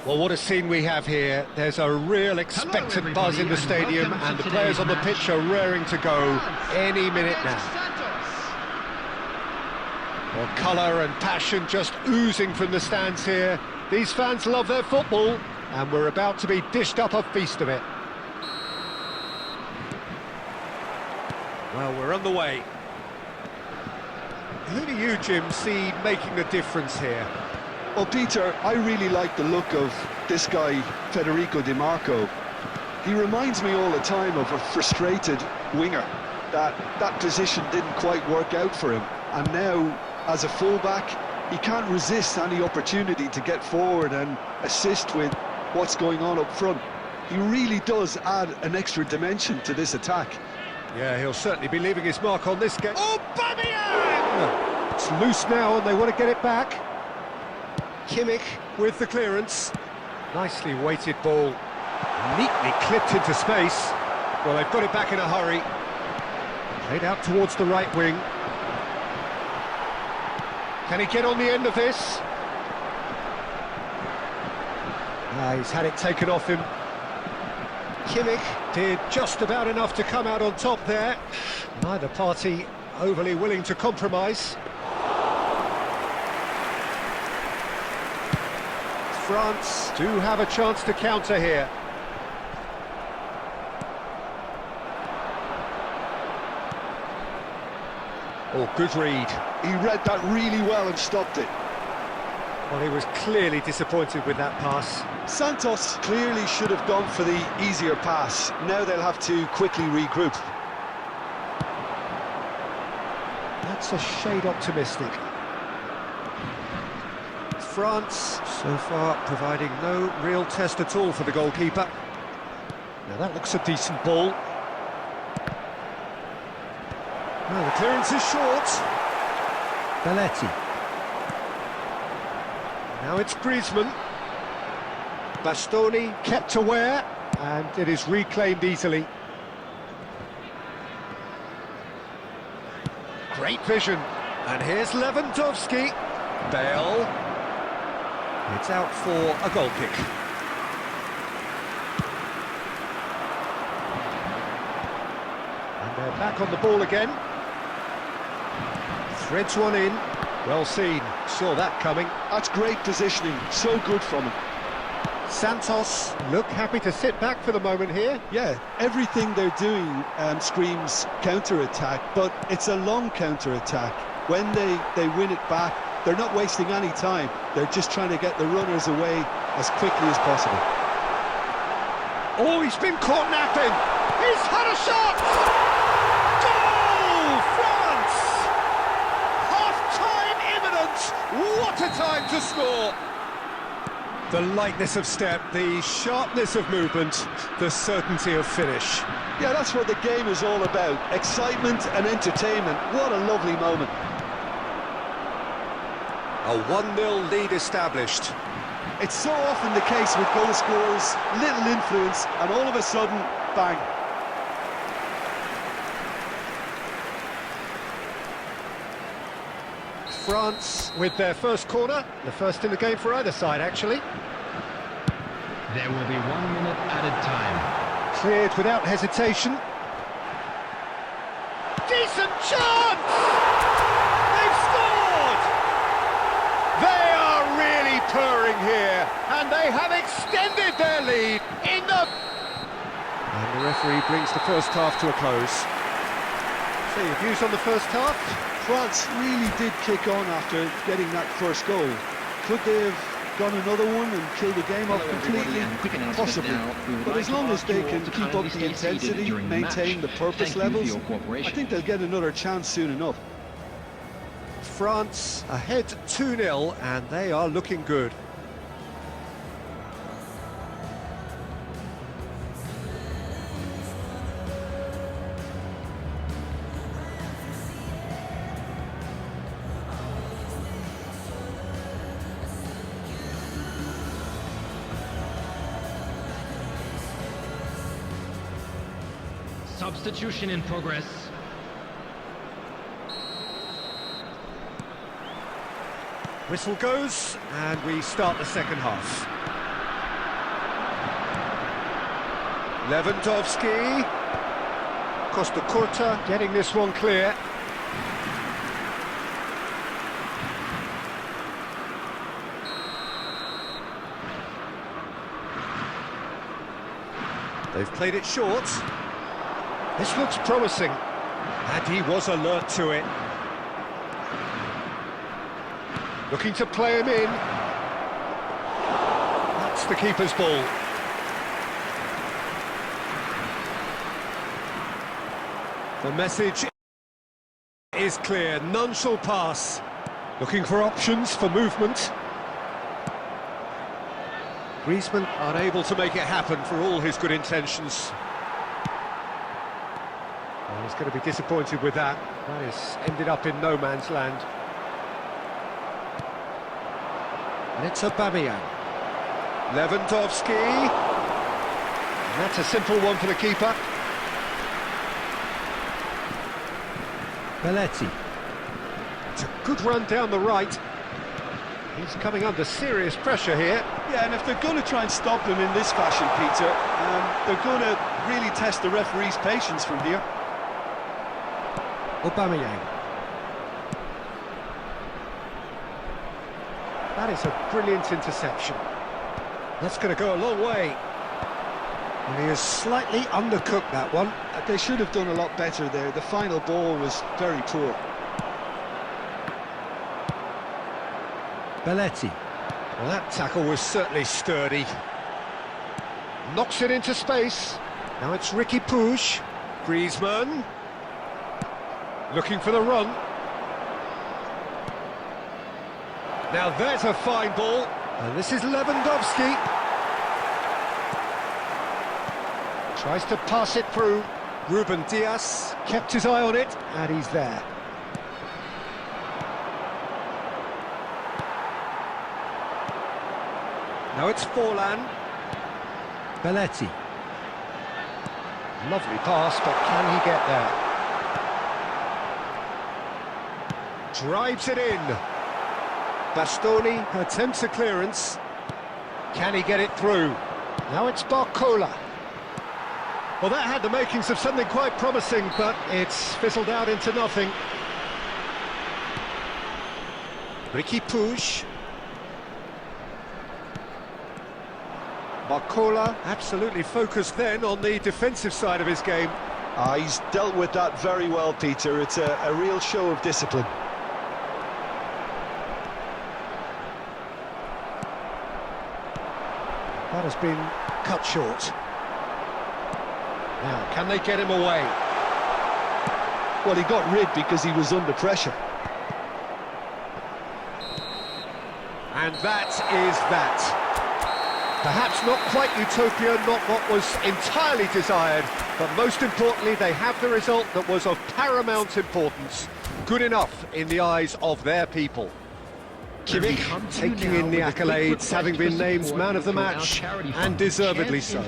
Well, what a scene we have here. There's a real expectant buzz in the stadium, and the players on the pitch are raring to go any minute now. Well, colour and passion just oozing from the stands here. These fans love their football, and we're about to be dished up a feast of it. Well, we're on the way. Who do you, Jim, see making the difference here? Well, Peter, I really like the look of this guy, Federico Di Marco. He reminds me all the time of a frustrated winger. That position didn't quite work out for him. And now, as a fullback, he can't resist any opportunity to get forward and assist with what's going on up front. He really does add an extra dimension to this attack. Yeah, he'll certainly be leaving his mark on this game. Oh, Aubameyang! It's loose now and they want to get it back. Kimmich with the clearance. Nicely weighted ball. Neatly clipped into space. Well, they've got it back in a hurry. Played out towards the right wing. Can he get on the end of this? He's had it taken off him. Kimmich did just about enough to come out on top there. Neither party overly willing to compromise. France do have a chance to counter here. Oh, good read. He read that really well and stopped it. Well, he was clearly disappointed with that pass. Santos clearly should have gone for the easier pass. Now they'll have to quickly regroup. That's a shade optimistic. France, so far, providing no real test at all for the goalkeeper. Now that looks a decent ball. Well, the clearance is short. Belletti. Now it's Griezmann. Bastoni kept aware, and it is reclaimed easily. Great vision. And here's Lewandowski. Bale. It's out for a goal kick. And they're back on the ball again. Threads one in. Well seen. Saw that coming. That's great positioning. So good from him. Santos look happy to sit back for the moment here. Yeah, everything they're doing screams counter-attack, but it's a long counter-attack. When they win it back, they're not wasting any time. They're just trying to get the runners away as quickly as possible. Oh, he's been caught napping. He's had a shot. Goal, France! Half-time imminent. What a time to score. The lightness of step, the sharpness of movement, the certainty of finish. Yeah, that's what the game is all about. Excitement and entertainment. What a lovely moment. A 1-0 lead established. It's so often the case with goal scorers, little influence, and all of a sudden, bang. France with their first corner, the first in the game for either side, actually. There will be 1 minute added time. Cleared without hesitation. Decent chance! They've scored! They are really purring here, and they have extended their lead in the... And the referee brings the first half to a close. So your views on the first half? France really did kick on after getting that first goal. Could they have gone another one and killed the game off completely? Possibly. But as long as they can keep up the intensity, maintain the purpose levels, I think they'll get another chance soon enough. France ahead 2-0, and they are looking good. Substitution in progress. Whistle goes, and we start the second half. Lewandowski. Costa Curta getting this one clear. They've played it short. This looks promising. And he was alert to it. Looking to play him in. That's the keeper's ball. The message is clear. None shall pass. Looking for options for movement. Griezmann unable to make it happen for all his good intentions. Well, he's going to be disappointed with that. That has ended up in no man's land. And it's Aubameyang. Lewandowski. And that's a simple one for the keeper. Belletti. It's a good run down the right. He's coming under serious pressure here. Yeah, and if they're going to try and stop him in this fashion, Peter, they're going to really test the referee's patience from here. Aubameyang. That is a brilliant interception. That's going to go a long way. And he has slightly undercooked that one. They should have done a lot better there. The final ball was very poor. Belletti. Well, that tackle was certainly sturdy. Knocks it into space. Now it's Ricky Puig. Griezmann. Looking for the run. Now there's a fine ball. And this is Lewandowski. Tries to pass it through. Ruben Dias kept his eye on it, and he's there. Now it's Forlan. Belletti. Lovely pass, but can he get there? Drives it in. Bastoni attempts a clearance. Can he get it through? Now it's Barcola. Well, that had the makings of something quite promising, but it's fizzled out into nothing. Ricky Puig. Barcola absolutely focused then on the defensive side of his game. He's dealt with that very well, Peter. It's a real show of discipline. That has been cut short. Now, can they get him away? Well, he got rid because he was under pressure. And that is that. Perhaps not quite utopia, not what was entirely desired, but most importantly, they have the result that was of paramount importance. Good enough in the eyes of their people. Kimmich taking in the accolades, having been named man of the match, and deservedly so.